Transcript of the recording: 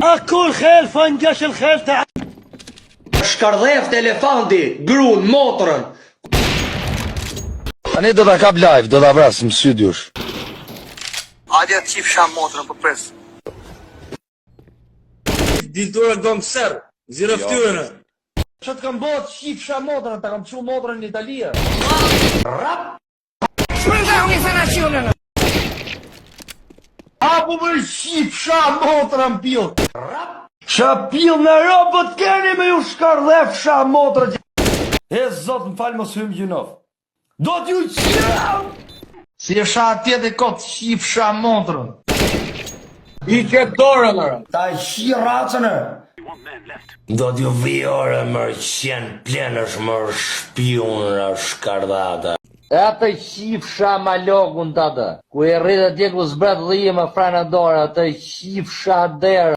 أكل خيل فنجش الخيل تعال. Shkardheft elefanti, grun, motrën. Tani do ta kap live, do ta vras në sy djush. Hajde të qif sham motrën për pres. Diltura gëm ser, zira ftyrën. Ço të kam bot shif sha motrën, ta kam çu motrën në Itali. Apo më shif sha motrën pill. Sha pill në robot keni me ju shkardhef sha motrën. E zot më fal mos hym gjinov. Do t'ju qam! Si e sha atje dhe kot shif sha motrën. I ke dorën mërë. Ta shi racën e. Do t'ju vijore mërë qenë plenësh mërë shpionra shkardhata. E atë shif sha malogun të atë, ku e rritë atje ku zbret dhije më frana dorë, atë shif sha derë.